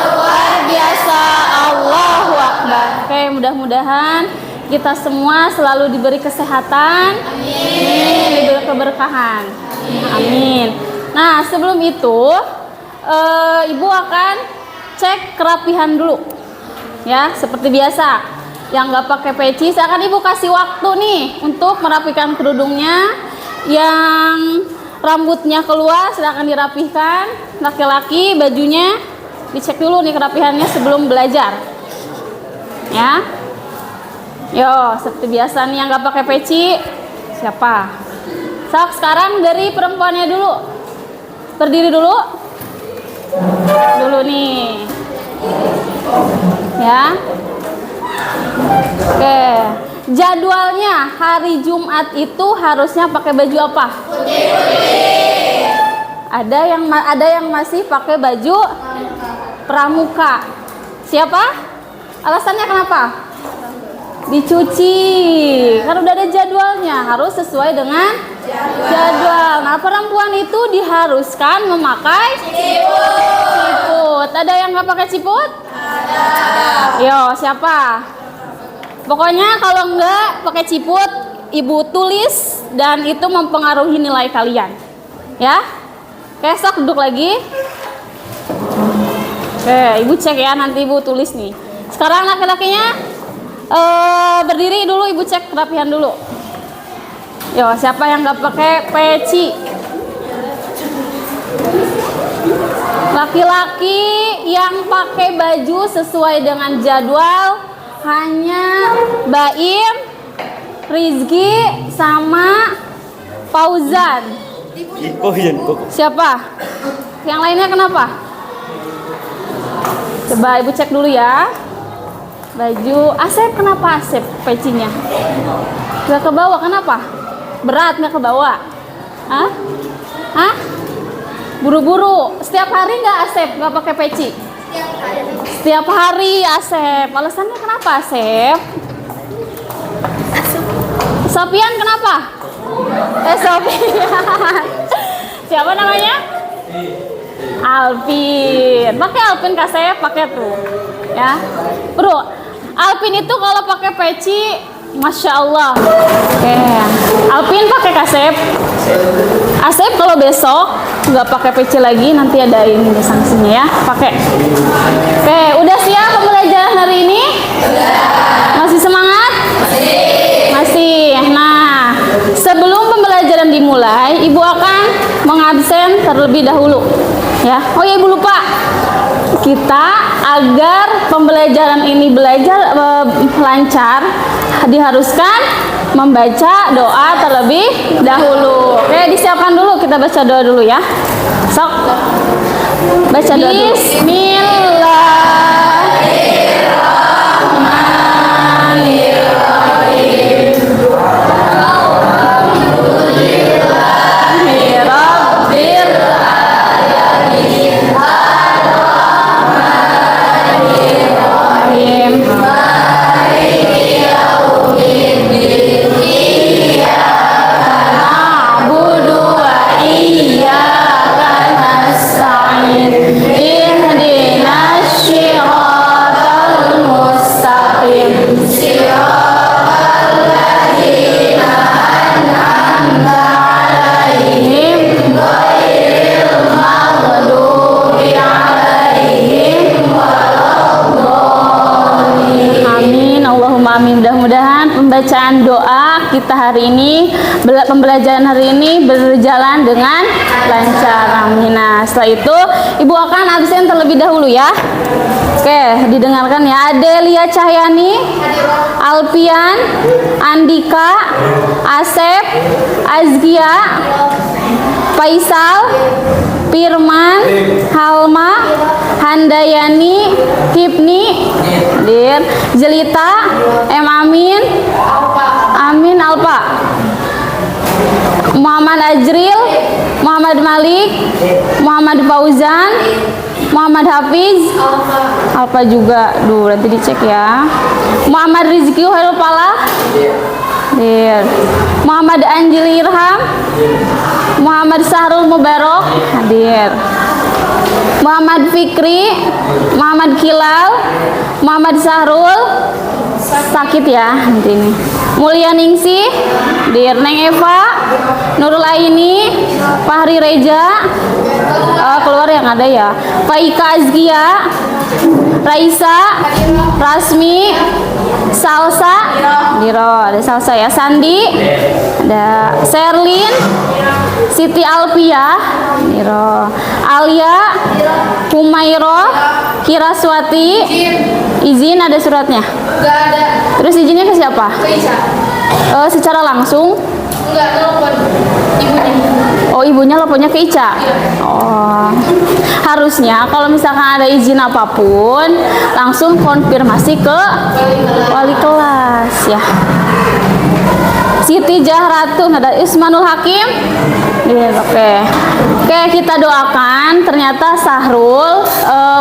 Luar biasa. Allahu Akbar. Oke, mudah-mudahan kita semua selalu diberi kesehatan. Amin. Diberi keberkahan. Amin. Nah, sebelum itu Ibu akan cek kerapihan dulu. Ya, seperti biasa. Yang nggak pakai peci, seakan Ibu kasih waktu nih untuk merapikan kerudungnya. Yang rambutnya keluar silakan dirapihkan. Laki-laki bajunya dicek dulu nih kerapihannya sebelum belajar. Ya. Yo, seperti biasa nih yang nggak pakai peci siapa? Sekarang dari perempuannya dulu. Berdiri dulu. Dulu nih. Ya. Oke. Jadwalnya hari Jumat itu harusnya pakai baju apa? Putih. Ada yang masih pakai baju pramuka. Siapa? Alasannya kenapa? Dicuci. Kan udah ada jadwalnya, harus sesuai dengan jadwal. Nah, perempuan itu diharuskan memakai ciput. Ada yang nggak pakai ciput? Ada. Yo, siapa? Pokoknya kalau nggak pakai ciput, Ibu tulis dan itu mempengaruhi nilai kalian. Ya. Besok duduk lagi. Oke, Ibu cek ya, nanti Ibu tulis nih. Sekarang laki-lakinya berdiri dulu, Ibu cek kerapihan dulu. Yo, siapa yang nggak pakai peci? Laki-laki yang pakai baju sesuai dengan jadwal hanya Baim, Rizky, sama Fauzan. Siapa? Yang lainnya kenapa? Coba Ibu cek dulu ya. Baju Asep, kenapa Asep pecinya? Gak ke bawah, kenapa? Berat gak ke bawah? Hah? Hah? Buru-buru. Setiap hari nggak Asep nggak pakai peci? Setiap hari Asep. Alasannya kenapa Asep? Sofian kenapa? Sofian. Siapa namanya? Alvin. Pakai Alvin Kasep, pakai tuh. Ya. Bro, Alvin itu kalau pakai peci, Masya Allah. Oke. Alvin pakai kasep. Asep kalau besok nggak pakai peci lagi, nanti ada ini sanksinya ya. Pakai. Oke, udah siap pembelajaran hari ini? Masih semangat? Masih. Nah, sebelum pembelajaran dimulai, Ibu akan mengabsen terlebih dahulu. Ya. Oh ya, Ibu lupa. Kita agar pembelajaran ini lancar, diharuskan membaca doa terlebih dahulu. Oke, disiapkan dulu, kita baca doa dulu ya. Sok, baca doa dulu. Bismillahirrahmanirrahim. Mudah-mudahan pembacaan doa kita hari ini, pembelajaran hari ini berjalan dengan lancar. Amin. Nah, setelah itu Ibu akan absen terlebih dahulu ya. Oke, didengarkan ya. Adelia Cahyani, Alfian, Andika, Asep, Azkia, Faisal, Firman, Halma, Handayani, Hipni, Dir, Jelita, Amin, Amin Alpa, Muhammad Ajril, Muhammad Malik, Muhammad Fauzan, Muhammad Hafiz, Alpa juga. Duh, nanti dicek ya. Muhammad Rizky Hairul Falah, Dir, Muhammad Anjili Irham, Muhammad Sahrul Mubarok, hadir. Muhammad Fikri, Muhammad Kilal, Muhammad Sahrul, sakit ya nanti ini. Mulia Ningsih, Neng Eva, Nurul Aini, Fahri Reja, keluar yang ada ya. Faika Azkia, Raisa, Rasmi, Salsa, Diro, ada Salsa ya. Sandi, ada Serlin, Siti Alfia, Diro, Alia, Humairo, Kiraswati, izin ada suratnya? Enggak ada. Terus izinnya ke siapa? Ke Ica. Secara langsung? Enggak, telepon ibunya. Oh, ibunya teleponnya ke Ica? Oh, harusnya kalau misalkan ada izin apapun langsung konfirmasi ke wali kelas ya. Siti Jahratu, ada Ismanul Hakim. Iya, oke. Oke, kita doakan. Ternyata Sahrul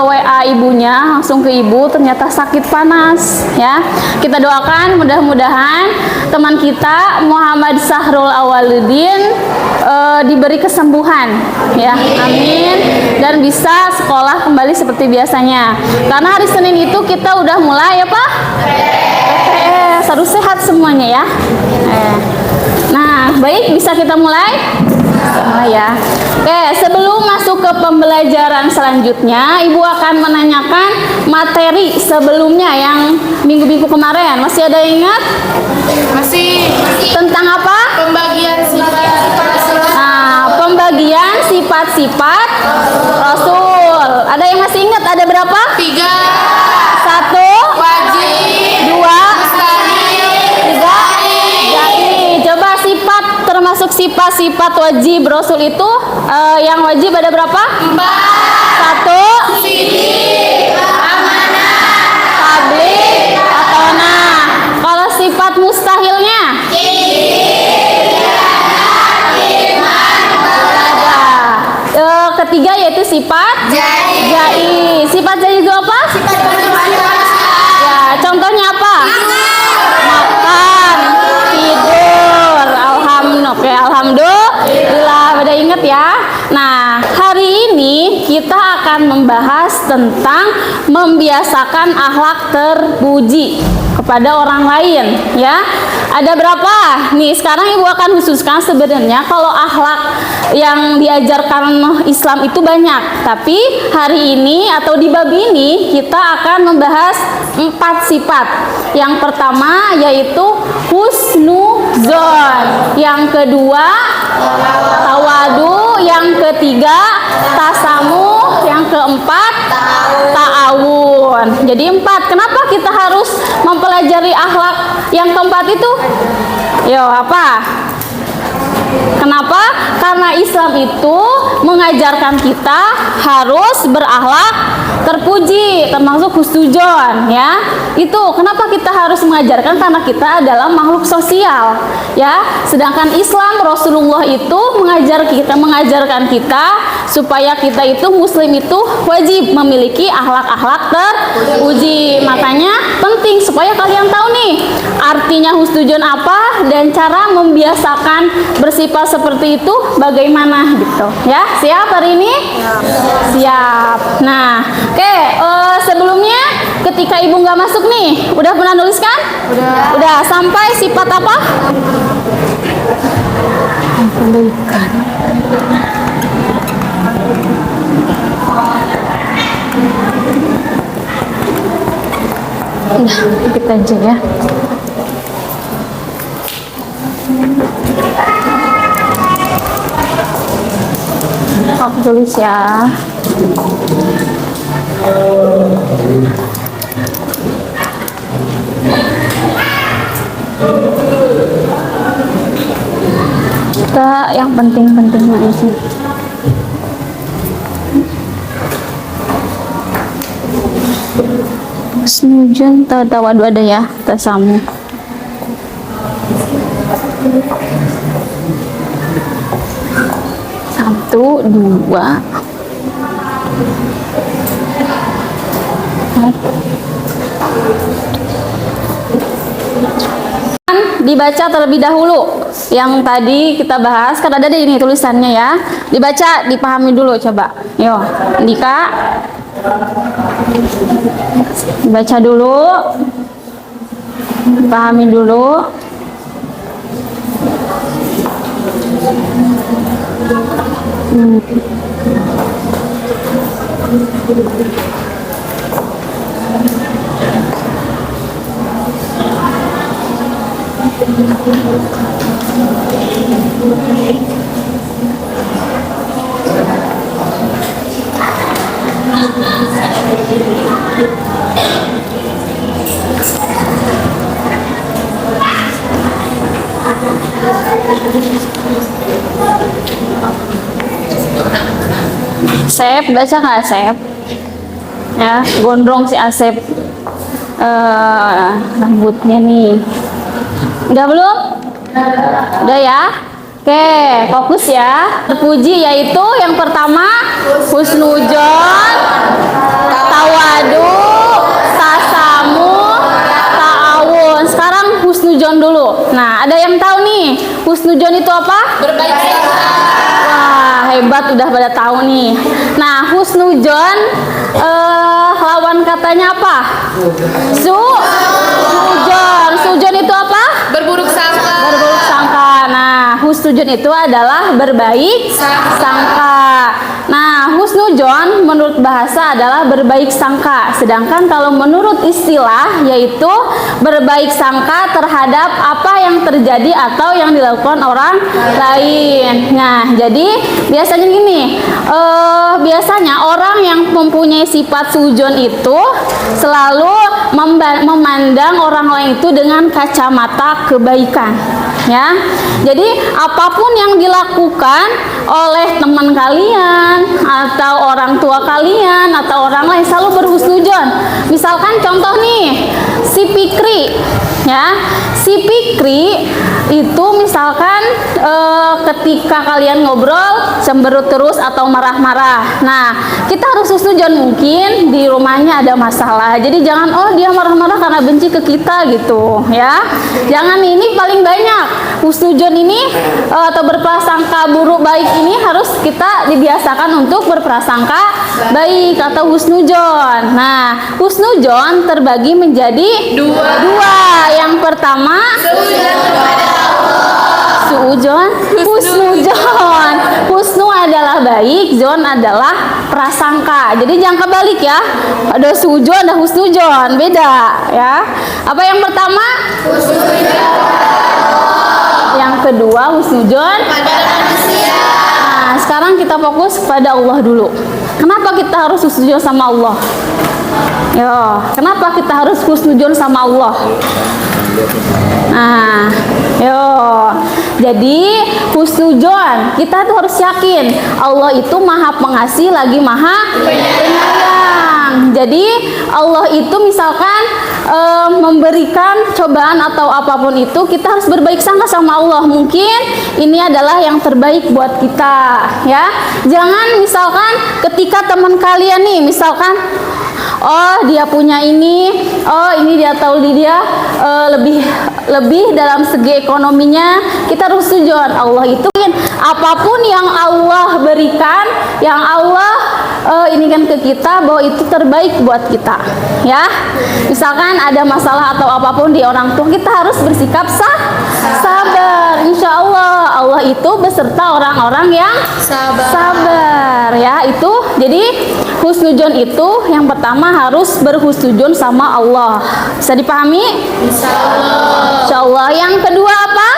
WA ibunya langsung ke ibu, ternyata sakit panas ya. Kita doakan mudah-mudahan teman kita Muhammad Sahrul Awaludin diberi kesembuhan ya. Amin. Dan bisa sekolah kembali seperti biasanya. Karena hari Senin itu kita udah mulai ya, Pak? Harus sehat semuanya ya. Nah, baik, bisa kita mulai? Ya. Oke, sebelum masuk ke pembelajaran selanjutnya, Ibu akan menanyakan materi sebelumnya yang minggu-minggu kemarin. Masih ada yang ingat? Masih Tentang apa? pembagian sifat-sifat Islam. Nah, pembagian sifat-sifat Rasul. Ada yang masih ingat? Ada berapa? 3 1, wajib, 2, mustahil, 3. Jadi, coba sifat termasuk sifat-sifat wajib Rasul itu yang wajib ada berapa? 4 1, sidik, amanah, tabligh atau nah. Kalau sifat mustahilnya? Ketiga yaitu sifat jai. Sifat jai itu apa? Ya, contohnya apa? Makan, tidur. Alhamdulillah, pada ingat ya. Nah, hari ini kita akan membahas tentang membiasakan akhlak terpuji kepada orang lain ya. Ada berapa? Nih, sekarang Ibu akan khususkan sebenarnya kalau akhlak yang diajarkan Islam itu banyak. Tapi hari ini atau di bab ini kita akan membahas 4 sifat. Yang pertama yaitu husnuzon. Yang kedua tawadu. Yang ketiga tasamuh. Yang keempat ta'awun. Jadi 4. Kenapa kita harus mempelajari akhlak yang keempat itu? Yo, apa? Kenapa? Karena Islam itu mengajarkan kita harus berakhlak terpuji, termasuk husnuzon ya. Itu kenapa kita harus mengajarkan, karena kita adalah makhluk sosial ya. Sedangkan Islam Rasulullah itu mengajarkan kita supaya kita itu muslim itu wajib memiliki akhlak-akhlak terpuji. Makanya penting supaya kalian tahu nih artinya husnuzon apa dan cara membiasakan bersifat seperti itu bagaimana gitu ya. Siap hari ini? Siap. Nah, oke, sebelumnya ketika Ibu nggak masuk nih, udah pernah nuliskan? Udah sampai sifat apa? Udah, kita aja ya. Aku tulis ya. Kita yang penting-penting aja sih. Husnuzon tawadu ada ya, tasamuh. Satu, dua. dibaca terlebih dahulu. Yang tadi kita bahas, kan ada di ini tulisannya ya. Dibaca, dipahami dulu coba. Yo, Dika. Baca dulu. Dipahami dulu. Asep, baca nggak Asep? Ya, gondrong si Asep. Rambutnya nih. Udah belum? Udah ya? Oke, fokus ya. Terpuji yaitu yang pertama husnujon, tawadu, tasamu, ta'awun. Sekarang husnujon dulu. Nah, ada yang tahu nih husnujon itu apa? Berbaik sangka. Wah, hebat, udah pada tahu nih. Nah, husnujon lawan katanya apa? Sujon. Sujon itu apa? Berburuk sangka. Berburuk sangka. Nah, husnujon itu adalah berbaik sangka. Nah, husnujon menurut bahasa adalah berbaik sangka. Sedangkan kalau menurut istilah yaitu berbaik sangka terhadap apa yang terjadi atau yang dilakukan orang lain. Nah, jadi biasanya gini, biasanya orang yang mempunyai sifat sujon itu selalu memandang orang lain itu dengan kacamata kebaikan. Ya, jadi apapun yang dilakukan oleh teman kalian atau orang tua kalian atau orang lain selalu berhusnujon. Misalkan contoh nih, si Fikri, ya, si Fikri itu misalkan ketika kalian ngobrol cemberut terus atau marah-marah. Nah, kita harus husnujon, mungkin di rumahnya ada masalah. Jadi jangan dia marah-marah karena benci ke kita gitu, ya. Jangan, ini paling banyak. Husnujon ini atau berprasangka buruk baik ini harus kita dibiasakan untuk berprasangka baik atau husnujon. Nah, husnujon terbagi menjadi dua. Yang pertama suujon, husnujon. Husnu adalah baik, jon adalah prasangka. Jadi jangan kebalik ya. Ada suujon, ada husnujon, beda ya. Apa yang pertama? Yang kedua husnujon Pada manusia. Nah, sekarang kita fokus kepada Allah dulu. Kenapa kita harus husnujon sama Allah? Yo, kenapa kita harus husnujon sama Allah? Nah, yo. Jadi husnujon, kita tuh harus yakin Allah itu Maha Pengasih lagi Maha Penyayang. Jadi Allah itu misalkan memberikan cobaan atau apapun itu, kita harus berbaik sangka sama Allah. Mungkin ini adalah yang terbaik buat kita, ya. Jangan misalkan ketika teman kalian nih, misalkan dia punya ini, ini dia tahu dia lebih dalam segi ekonominya, kita harus tujuan Allah itu apapun yang Allah berikan, yang Allah ini kan ke kita, bahwa itu terbaik buat kita, ya. Misalkan ada masalah atau apapun di orang tua, kita harus bersikap sabar. Insya Allah Allah itu beserta orang-orang yang sabar, ya. Itu jadi husnujon itu yang pertama harus berhusnujon sama Allah. Bisa dipahami? Insya Allah. Yang kedua apa?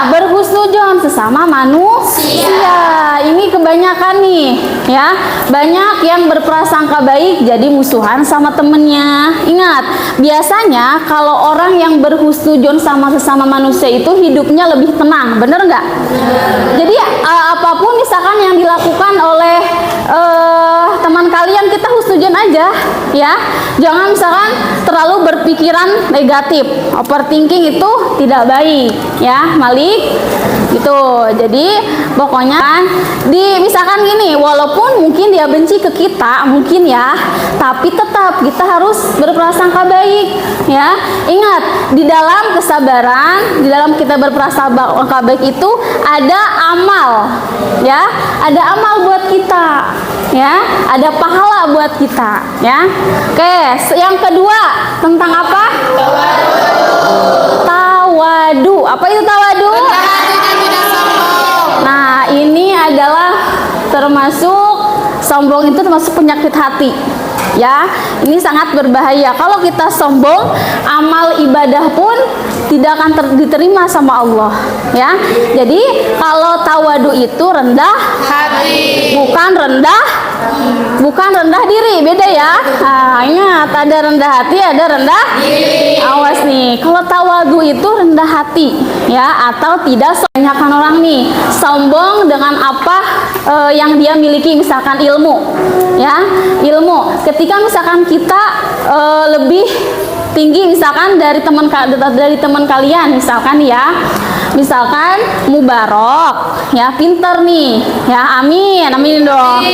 Berhusnujon sesama manusia. Ini kebanyakan nih, ya. Banyak yang berprasangka baik jadi musuhan sama temennya. Ingat, biasanya kalau orang yang berhusnujon sama sesama manusia itu hidupnya lebih tenang, bener nggak? Jadi apapun misalkan yang dilakukan oleh teman kalian, kita husnujon aja, ya. Jangan misalkan terlalu berpikiran negatif. Overthinking itu tidak baik, ya, Malik. Gitu. Jadi pokoknya kan misalkan gini, walaupun mungkin dia benci ke kita, mungkin ya, tapi tetap kita harus berprasangka baik, ya. Ingat, di dalam kesabaran, di dalam kita berprasangka baik itu ada amal, ya. Ada amal buat kita, ya. Ada pahala buat kita, ya. Oke, yang kedua tentang apa? Tawadu. Apa itu tawadu? Nah, ini adalah termasuk sombong, itu termasuk penyakit hati. Ya, ini sangat berbahaya. Kalau kita sombong, amal ibadah pun tidak akan diterima sama Allah. Ya, jadi kalau tawadu itu rendah hati, bukan rendah diri, beda ya. Nah, ingat, ada rendah hati, ada rendah diri. Awas nih, kalau tawadu itu rendah hati, ya, atau tidak. Kebanyakan orang nih sombong dengan apa yang dia miliki, misalkan ilmu, ya, ilmu. Ketika misalkan kita lebih tinggi misalkan dari teman kalian, misalkan ya, misalkan mubarok, ya, pinter nih, ya, amin dong,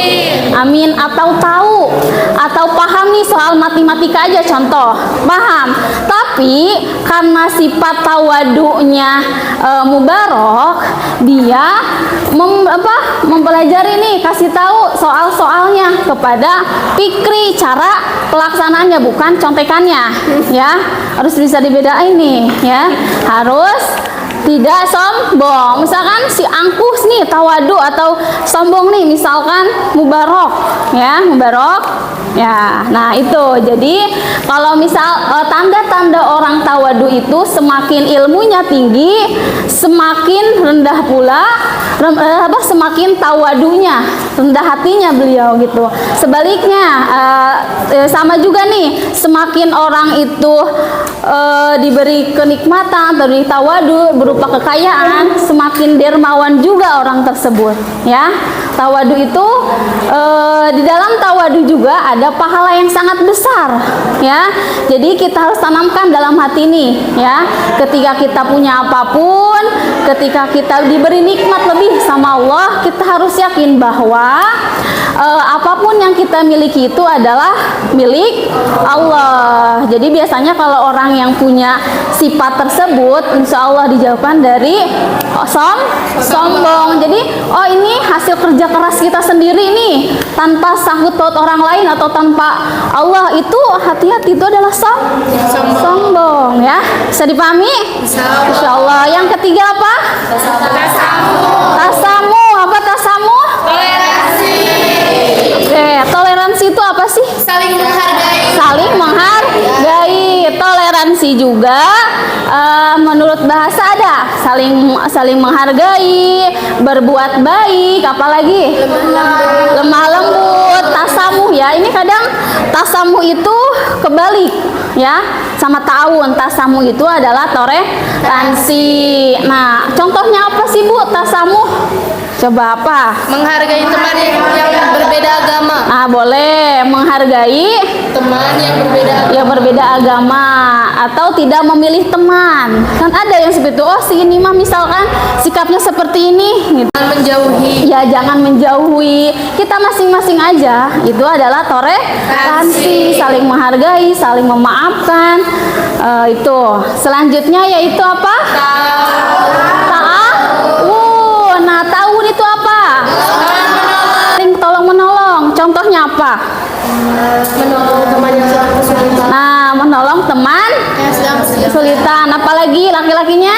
amin. Atau tahu atau paham nih soal matematika aja, contoh, paham, tapi karena sifat tawadunya mubarok, dia mempelajari nih, kasih tahu soal-soalnya kepada Fikri, cara pelaksanaannya, bukan contekannya, ya. Harus bisa dibedain nih, ya. Harus tidak sombong. Misalkan si angkuh nih tawadu atau sombong nih, misalkan mubarok, ya, mubarok, ya. Nah, itu jadi kalau misal tanda-tanda orang tawadu itu semakin ilmunya tinggi, semakin rendah pula semakin tawadunya, rendah hatinya beliau, gitu. Sebaliknya sama juga nih, semakin orang itu diberi kenikmatan atau ditawadu berupa kekayaan, semakin dermawan juga orang tersebut, ya. Tawadu itu di dalam tawadu juga ada pahala yang sangat besar, ya. Jadi kita harus tanamkan dalam hati nih, ya. Ketika kita punya apapun, ketika kita diberi nikmat lebih sama Allah, kita harus yakin bahwa apapun yang kita miliki itu adalah milik Allah. Jadi biasanya kalau orang yang punya sifat tersebut, insya Allah dijauhkan dari sombong. Jadi, oh, ini hasil kerja keras kita sendiri nih, tanpa sangkut paut orang lain atau tanpa Allah, itu hati-hati, itu adalah sombong, ya. Bisa dipahami? Insya Allah. Yang ketiga apa? Tasamu. Apa tasamu? Toleransi. Oke, toleransi itu apa sih? Saling menghargai. Saling menghargai. Toleransi juga menurut bahasa ada saling menghargai, berbuat baik, apalagi lemah lembut, tasamuh, ya. Ini kadang tasamuh itu kebalik, ya, sama ta'awun. Tasamuh itu adalah toleransi. Nah, contohnya apa sih, Bu, tasamuh? Coba apa? Menghargai teman yang berbeda agama. Nah, boleh menghargai Teman yang berbeda agama, atau tidak memilih teman. Kan ada yang seperti itu, oh, si ini mah misalkan sikapnya seperti ini, gitu. Jangan menjauhi. Ya, jangan menjauhi. Kita masing-masing aja. Itu adalah toleransi, saling menghargai, saling memaafkan. Itu. Selanjutnya yaitu apa? Ta'awun. Nah, ta'awun itu apa? Saling tolong menolong. Contohnya apa? Menolong teman yang sedang kesulitan. Nah, menolong teman kesulitan. Apalagi laki-lakinya?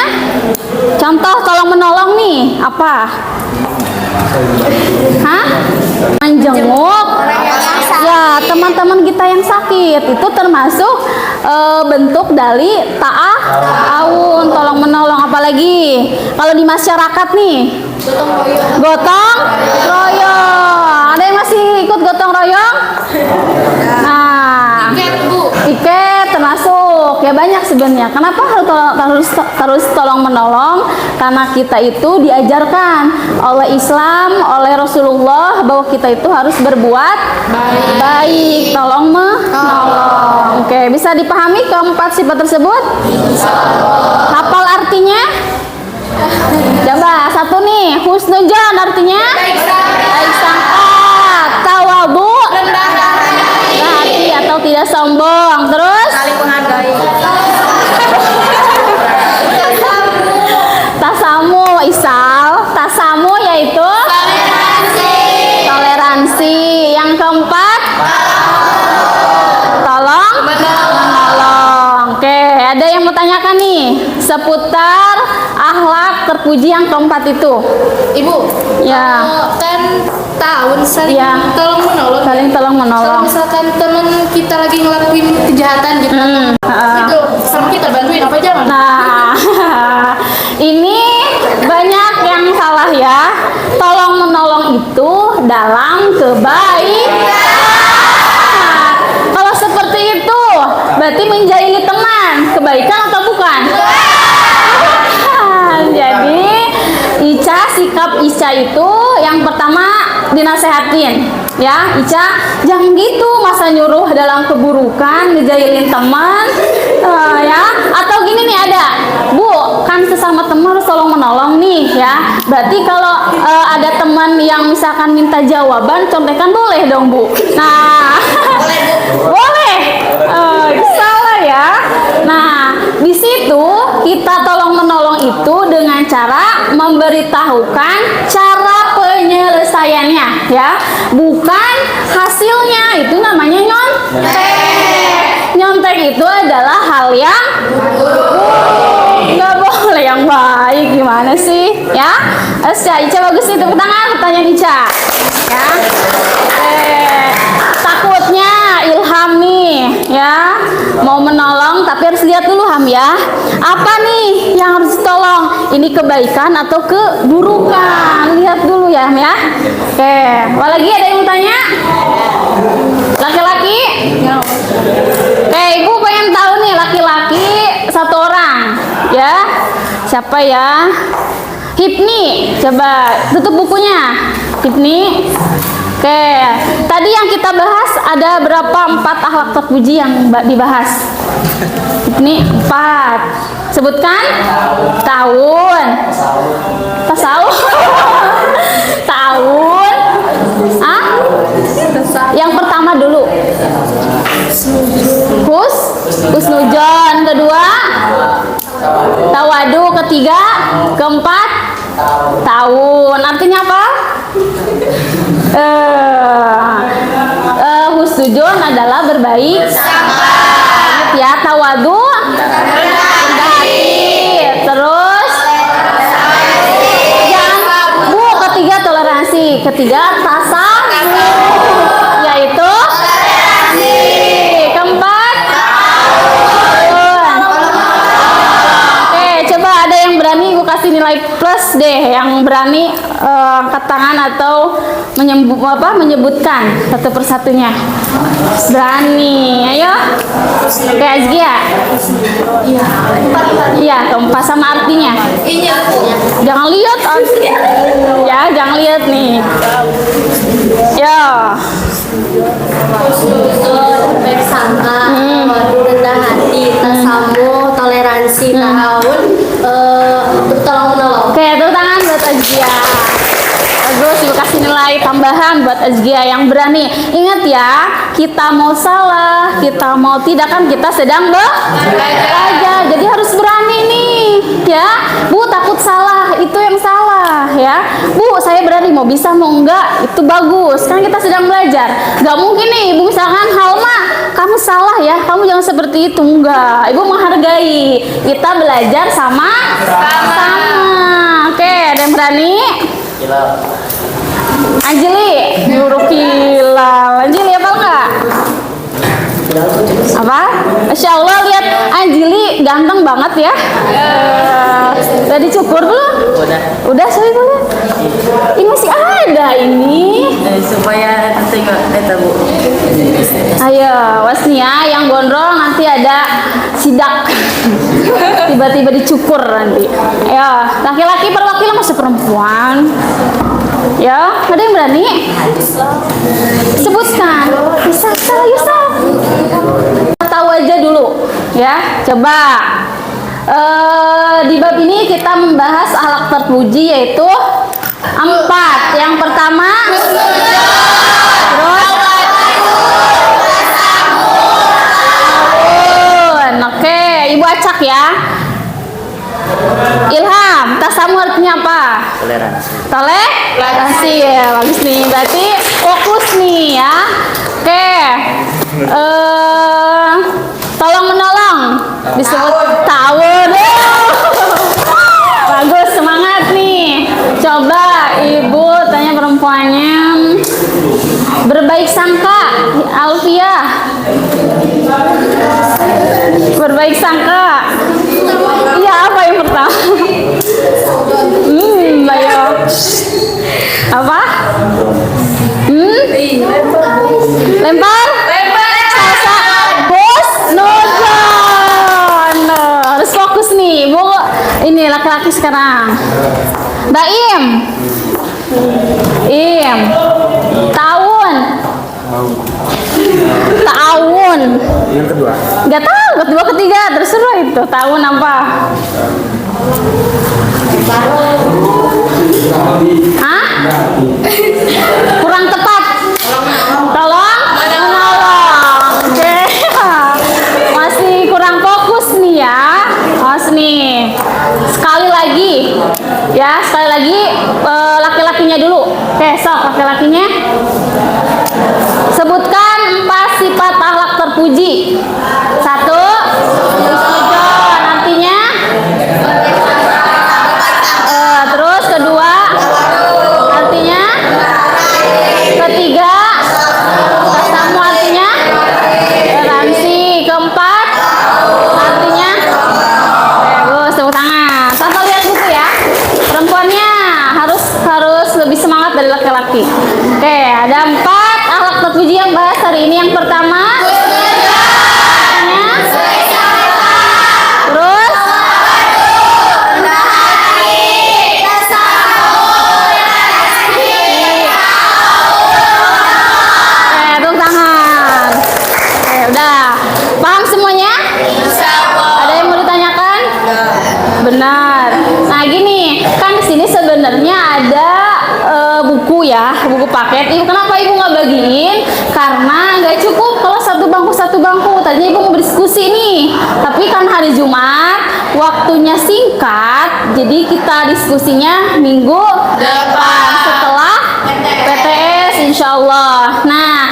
Contoh tolong menolong nih, apa? Hah? Menjenguk. Ya, teman-teman kita yang sakit, itu termasuk bentuk dari ta'awun, tolong menolong. Apalagi kalau di masyarakat nih, gotong royong. Ada yang masih ikut gotong royong? Nah, tiket termasuk, ya, banyak sebenarnya. Kenapa harus tolong menolong? Karena kita itu diajarkan oleh Islam, oleh Rasulullah, bahwa kita itu harus berbuat baik, tolong menolong. Oke, bisa dipahami keempat sifat tersebut? Hafal artinya? Coba ditanyakan nih seputar akhlak terpuji yang keempat itu. Ibu, Ya. kan tahun saling Ya. tolong menolong. Saling tolong Kalau menolong. misalkan teman kita lagi ngelakuin kejahatan gitu, itu sama kita bantuin apa jangan? Nah, ini banyak yang salah ya. Tolong menolong itu dalam kebaikan. Kalau seperti itu, berarti menjahili teman. Kebaikan atau bukan? Jadi, sikap Ica itu yang pertama dinasehatin. Ya, Ica, jangan gitu, masa nyuruh dalam keburukan, ngejahilin teman, ya. Atau gini nih ada, Bu, kan sesama teman harus tolong menolong nih, ya. Berarti kalau ada teman yang misalkan minta jawaban, contekan boleh dong, Bu. Nah, boleh. Itu salah ya. Nah, di situ kita tolong menolong itu dengan cara memberitahukan cara penyelesaiannya, ya. Bukan hasilnya, itu namanya nyontek. Nyontek itu adalah hal yang nggak boleh, yang baik gimana sih, ya? Ica bagus nih, tepuk tangan pertanyaan Ica, ya. Takutnya Ilham nih, ya, mau menolong tapi harus lihat dulu Ham ya. Apa nih yang harus ditolong? Ini kebaikan atau keburukan? Lihat dulu ya, Ham ya. Oke, apa lagi ada yang mau tanya? Laki-laki? Oke, Ibu pengen tahu nih laki-laki satu orang, ya. Siapa ya? Hipni, coba tutup bukunya. Hipni. Oke, tadi yang kita bahas ada berapa 4 akhlak terpuji yang dibahas? Ini 4. Sebutkan. Tahun. Tasawuf. Tahun. Ah? Yang pertama dulu. Husnujon. Kedua. Tawadu. Ketiga. Keempat. Tahun. Artinya apa? Husnujon adalah berbaik sangka. Ya, tawadu rendah hati. Terus jangan, Bu, ketiga toleransi. Ketiga tasawuf, yaitu toleransi. Keempat tahun. Oke, coba ada yang berani Ibu kasih nilai plus deh, yang berani angkat tangan atau menyebutkan satu persatunya. Berani, ayo. Oke, Azgia. Iya, keempat sama artinya. Jangan lihat, ya, jangan lihat nih. Ya. Baik sangka, rendah hati, tasamuh, toleransi, tahun, bertolong menolong. Oke, tepuk tangan buat Azgia. Bagus, Ibu kasih nilai tambahan buat Azgia yang berani. Ingat ya, kita mau salah, kita mau tidak, kan kita sedang belajar. Jadi harus berani nih, ya. Bu, takut salah, itu yang salah, ya. Bu, saya berani, mau bisa mau enggak, itu bagus. Kan kita sedang belajar. Gak mungkin nih, Ibu misalkan, Halma, kamu salah ya, kamu jangan seperti itu. Enggak, Ibu menghargai. Kita belajar sama-sama. Oke, ada yang berani? Anjeli, nyuruh Hilal. Anjeli apa enggak? Apa? Masya Allah, lihat Anjeli ganteng banget ya. Udah dicukur belum? Udah, sorry boleh. Ini masih ada ini. Supaya tengok Bu. Ayo, wasnya yang gondrong nanti ada sidak. Tiba-tiba dicukur nanti. Ayo, laki-laki perwakilan masih perempuan. Ya, ada yang berani? Sebutkan. Bisa, Yusuf. Tahu aja dulu, ya. Coba. Di bab ini kita membahas akhlak terpuji yaitu 4. Yang pertama, terus oke, Ibu acak ya. Ilham, tasamu artinya apa? Toleransi ya, bagus nih. Berarti fokus nih ya. Oke. Tolong menolong. Disebut tawun. Bagus, semangat nih. Coba ibu tanya perempuannya. Berbaik sangka, Alfiah. Berbaik sangka. Iya, apa yang pertama? Ayo. Apa? Lempar? Salsa. Bos, nonton. Harus fokus nih, Bu. Ini laki-laki sekarang. Baim. Tahun. Yang kedua. Gak tahu, kedua ketiga terserah itu. Tahun apa? Hah? Kurang tepat. Tolong menolong. Oke. Masih kurang fokus nih ya. Awas nih. Sekali lagi. Ya, sekali lagi laki-lakinya dulu. Oke, sok laki-lakinya. Sebutkan 4 sifat akhlak terpuji. 1. Husnuzon, artinya terus kedua artinya, ketiga tasamu artinya toleransi, keempat artinya bagus, tepuk tangan. Tanpa lihat buku ya, perempuannya harus lebih semangat dari laki-laki. Oke, ada 4 akhlak terpuji yang bahas hari ini. Yang pertama benar. Nah gini, kan di sini sebenarnya ada buku ya, buku paket. Ibu kenapa ibu nggak bagiin? Karena nggak cukup kalau satu bangku. Tadinya ibu mau berdiskusi nih, tapi kan hari Jumat waktunya singkat, jadi kita diskusinya minggu depan setelah PTS, insya Allah. Nah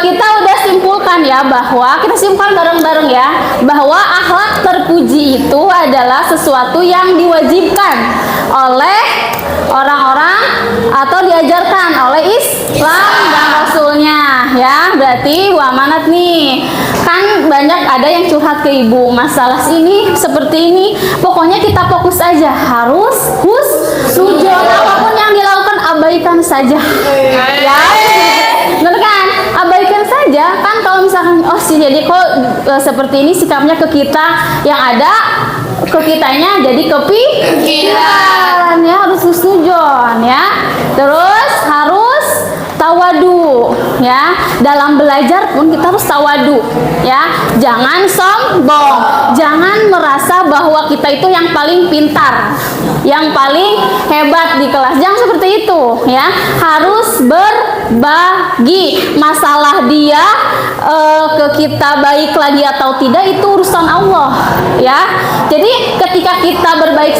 kita udah simpulkan ya bahwa kita simpulkan bareng-bareng ya bahwa akhlak terpuji itu adalah sesuatu yang diwajibkan oleh orang-orang atau diajarkan oleh Islam dan Rasulnya ya. Berarti amanat nih, kan banyak ada yang curhat ke ibu masalah ini seperti ini. Pokoknya kita fokus aja, harus husnuzon, apapun yang dilakukan abaikan saja ya. Bener kan? Abaikan saja kan. Kalau misalkan jadi kok seperti ini sikapnya ke kita, yang ada ke kitanya jadi kepikiran ya. Harus husnuzon ya. Terus harus tawadu ya. Dalam belajar pun kita harus tawadu ya. Jangan sombong, jangan merasa bahwa kita itu yang paling pintar, yang paling hebat di kelas. Jangan seperti itu ya. Harus berbagi. Masalah dia ke kita baik lagi atau tidak itu urusan Allah ya. Jadi ketika kita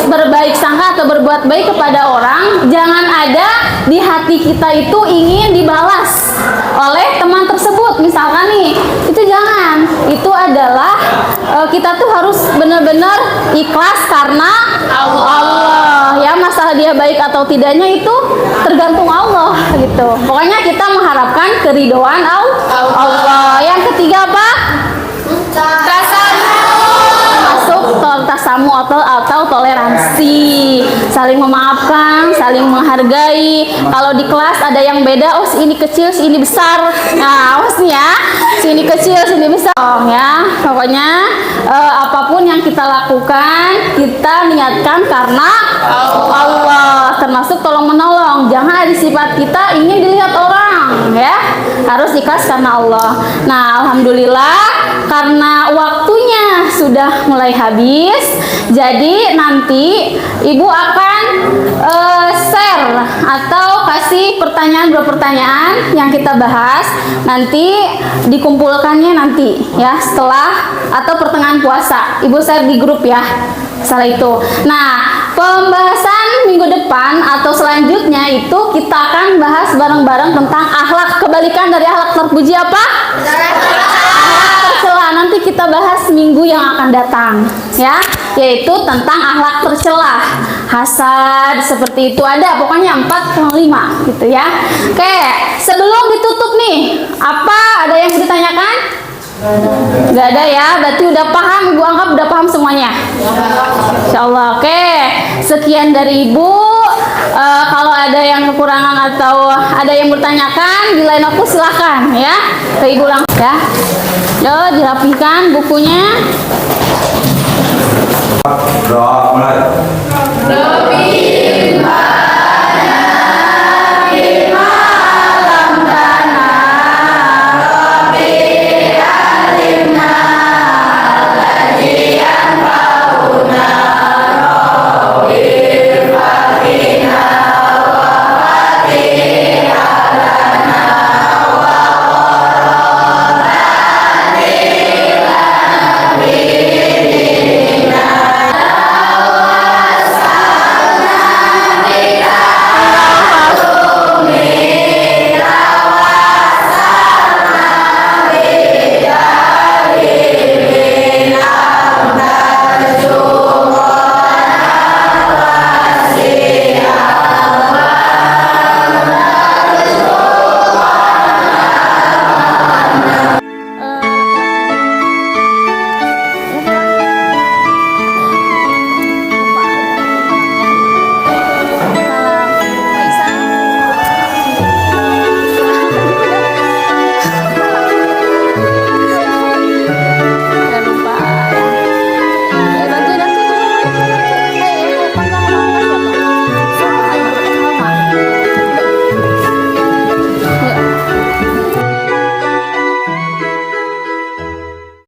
berbaik sangka atau berbuat baik kepada orang, jangan ada di hati kita itu ingin dibalas oleh teman tersebut misalkan nih, itu jangan. Itu adalah kita tuh harus benar-benar ikhlas karena Allah ya. Masalah dia baik atau tidaknya itu tergantung Allah gitu. Pokoknya kita mengharapkan keridhaan Allah. Yang ketiga apa? Masuk tasamu atau toleransi, saling memaafkan, saling menghargai. Kalau di kelas ada yang beda, oh si ini kecil, si ini besar. Nah, awas nih ya, si ini kecil, si ini besar ya. Pokoknya apapun yang kita lakukan, kita niatkan karena Allah. Termasuk tolong menolong. Jangan ada sifat kita ingin dilihat orang ya. Harus ikhlas karena Allah. Nah, alhamdulillah karena waktunya sudah mulai habis, jadi nanti ibu akan share atau kasih beberapa pertanyaan yang kita bahas. Nanti dikumpulkannya nanti ya setelah atau pertengahan puasa. Ibu share di grup ya. Salah itu. Nah, pembahasan minggu depan atau selanjutnya itu kita akan bahas bareng-bareng tentang akhlak. Kebalikan dari akhlak terpuji apa? Akhlak tercela. Nanti nanti kita bahas minggu yang akan datang, ya, yaitu tentang akhlak tercela, hasad, seperti itu ada, pokoknya 4,5 gitu ya. Oke, sebelum ditutup nih, ada yang mau ditanyakan? Gak ada ya, berarti udah paham, Ibu anggap udah paham semuanya. Insyaallah. Oke, sekian dari Ibu. Kalau ada yang kekurangan atau ada yang bertanyakan di lain waktu silahkan ya ke Ibu langsung ya. Yo, dirapikan bukunya. Doa mulai.